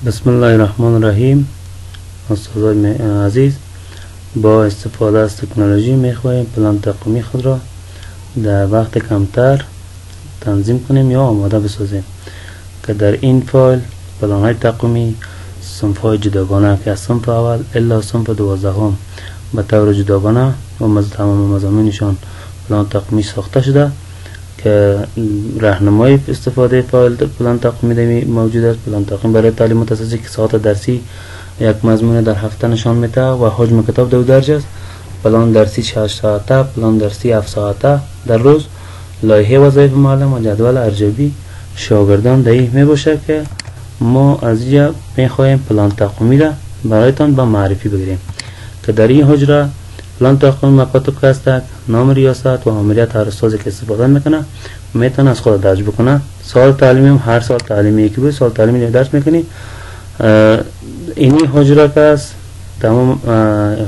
بسم الله الرحمن الرحیم. استادان عزیز، با استفاده از تکنولوژی میخواهیم پلان تقویمی خود را در وقت کمتر تنظیم کنیم یا آماده بسازیم که در این فایل پلان های تقویمی صنف های جداگانه که از صنف اول الا صنف 12 به طور جداگانه و تمام مضامینشان پلان تقویمی ساخته شده که راهنمای استفاده فایل پلان تقویمی موجود است. پلان تقویمی برای تعلیم متخصصی که ساعت درسی یک مضمون در هفته نشان میده و حجم کتاب 2 درج است. پلان درسی 6 ساعته، پلان درسی 7 ساعته در روز، لایحه وظایف معلم و جدول ارزیابی شاگردان دهی می باشه که ما از اینجا میخواهیم پلان تقویمی را برایتان به معرفی بگیریم که در این حجره پلان تقویمی مکاتب که هستند، نام ریاست و آمریت هر استادی که استفاده میکنه میتونه از خود درج بکنه. سال تعلیمی هم هر سال تعلیمی که بود سال تعلیمی درس میکنی. اینی حجره که است تمام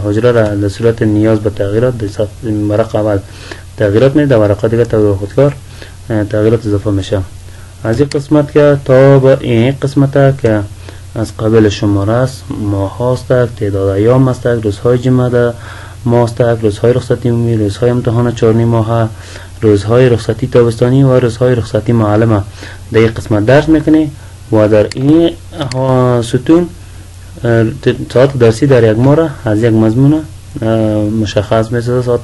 حجره را در صورت نیاز به تغییرات در ورق اول تغییرات میده، در ورقه دیگه طور خودکار تغییرات اضافه میشه. از این قسمت که تا به این قسمت که از قبل شماره است، ماه هاست، تعداد ایام است، روزهای جمعه ماه است، روزهای رخصتی عمومی، روزهای امتحان 4 ماه، روزهای رخصتی تابستانی و روزهای رخصتی معلمه در این قسمت درس میکنی و در این ستون ساعت درسی در یک ماه از یک مضمون مشخص میشه. ساعت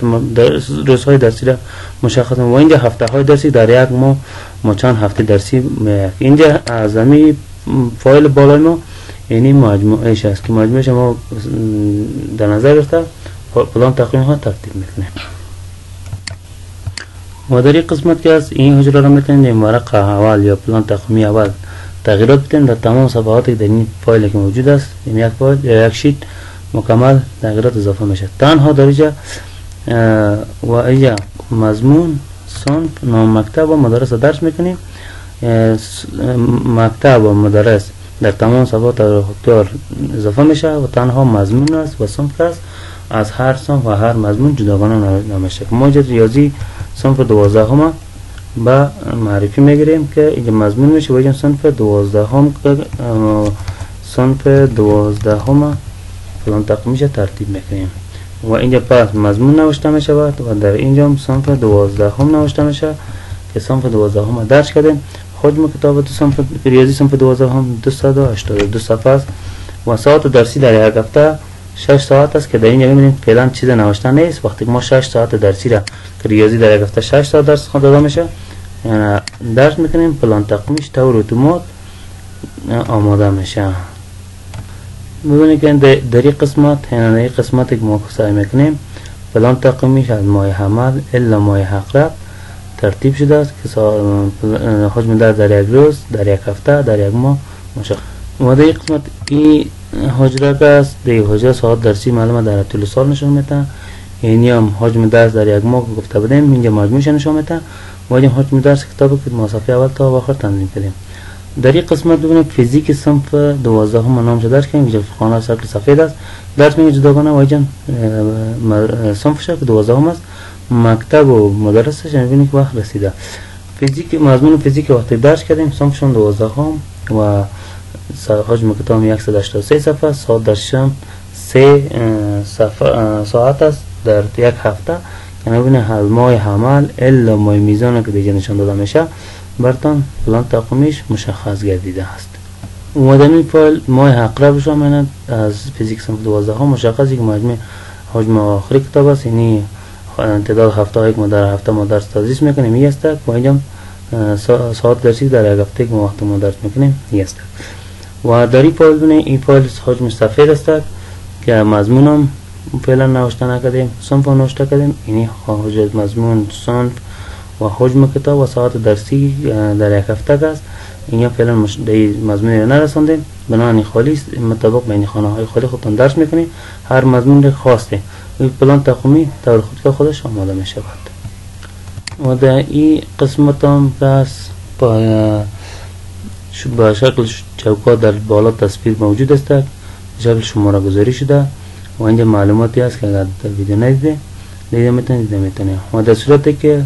روزهای درسی را مشخص و اینجا هفته های درسی در یک ما چند هفته درسی اینجا از همین فایل بالای ما یعنی مجموعهش است که مجموعهش ما در نظر گرفته پلان تقویمی ها ترتیب میکنیم. و در این قسمت که از این حجره را میتونیم ورق اول یا پلان تقویمی اول تغییرات بدیم در تمام صفحاتی در این فایل که موجود است. این یک فایل یا یک شیت مکمل تغییرات اضافه میشه. تنها در اینجا و اینجا مضمون، صنف، نام مکتب و مدرس درس میکنیم. مکتب و مدرس در تمام صفحات خودکار اضافه میشه و تنها مضمون است و صنف است. از هر صنف و هر مضمون جداگانه نمیشه. ما اینجا ریاضی صنف 12 با معرفی میگیریم که اینجا مضمون میشه و اینجا صنف 12 که صنف 12 پلان تقویمیش ترتیب میکنیم و اینجا پس مضمون نوشته میشه و در اینجا صنف 12 نوشته میشه که صنف 12 درس کردیم. حجم کتاب صنف ریاضی صنف 12 282 صفحه است و ساعت درسی در یک هفته 6 ساعت است که در اینجا میبینید فعلا چیز نوشته نیست. وقتی ما 6 ساعت درسی را که ریاضی در یک هفته 6 ساعت درس داده میشه یعنی درس میکنیم پلان تقویمیش طور اتومات آماده میشه. ببینید که در این قسمت یعنی این قسمتی که ما سعی میکنیم پلان تقویمیش از ماه حمل الا ماه عقرب ترتیب شده است که حجم درس در یک روز، در یک هفته، در یک ماه مشخص. و در این قسمت این حجره که است در حجره ساعت درسی معلومه در طول سال نشون میده. یعنی هم حجم درس در یک ماه گفته بودیم اینجا مجموعش نشون میده و این حجم درس کتابی که ما صفحه اول تا آخر تنظیم کردیم. در این قسمت ببینید فیزیک صنف 12 نام شده درس کنیم. اینجا خانه شکل سفید است درس میگه جداگانه و اینجا صنفش که 12 است. مکتب و مدرسش میبینید که وقت رسیده. فیزیک مضمون فیزیک وقتی درس کردیم صنفشون 12 و حجم کتاب 183 صفحه، ساعت درسشم 3 ساعت است در یک هفته که نبینه هر ماه حمل الا ماه میزان که دیگه نشان داده میشه برتان پلان تقویمیش مشخص گردیده است. و در این فایل ماه عقرب شما از فیزیک صنف 12 مشخصی که مجموع حجم آخری کتاب است. یعنی تعداد هفته هایی که ما در هفته ما درس تدریس میکنیم این است و اینجا ساعت درسی در یک هفته که ما وقت ما درس میکنیم این است. و در این فایل این فایل حجم سفید است که مضمونم فعلا نوشته نکردیم، صنف نوشته کردیم. یعنی حجم مضمون، صنف و حجم کتاب و ساعت درسی در یک هفته است. اینجا فعلا مضمون رو نرساندیم بنابراین خالی است. مطابق بین خانه های خالی خودتون درس میکنید. هر مضمون رو خواسته این پلان تقویمی طور خودش آماده می شود. و در این قسمت هم بس با شکل چوکات در بالا تصویر موجود است، شکل شماره گذاری شده و اینجا معلوماتی است که اگر در ویدیو ندیده میتونید. و در صورتی که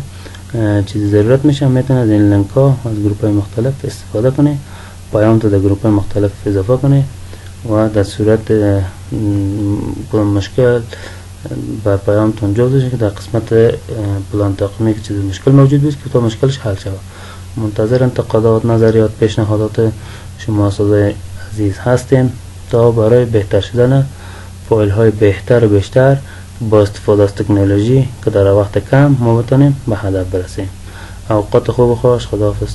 چیزی ضرورت میشه میتونه از این لینک ها از گروپ های مختلف استفاده کنه پیام تو در گروپ مختلف اضافه کنه و در صورت مشکل با پیامتون جواب داشته که در قسمت پلان تقویمی که چیز مشکل موجود بیست که تا مشکلش حل شود. منتظر انتقادات، نظریات، پیشنهادات شما عزیز هستیم تا برای بهتر شدن فایل های بهتر و بیشتر با استفاده از تکنولوژی که در وقت کم ما بتونیم به هدف برسیم. اوقات خوب و خوش. خداحافظ.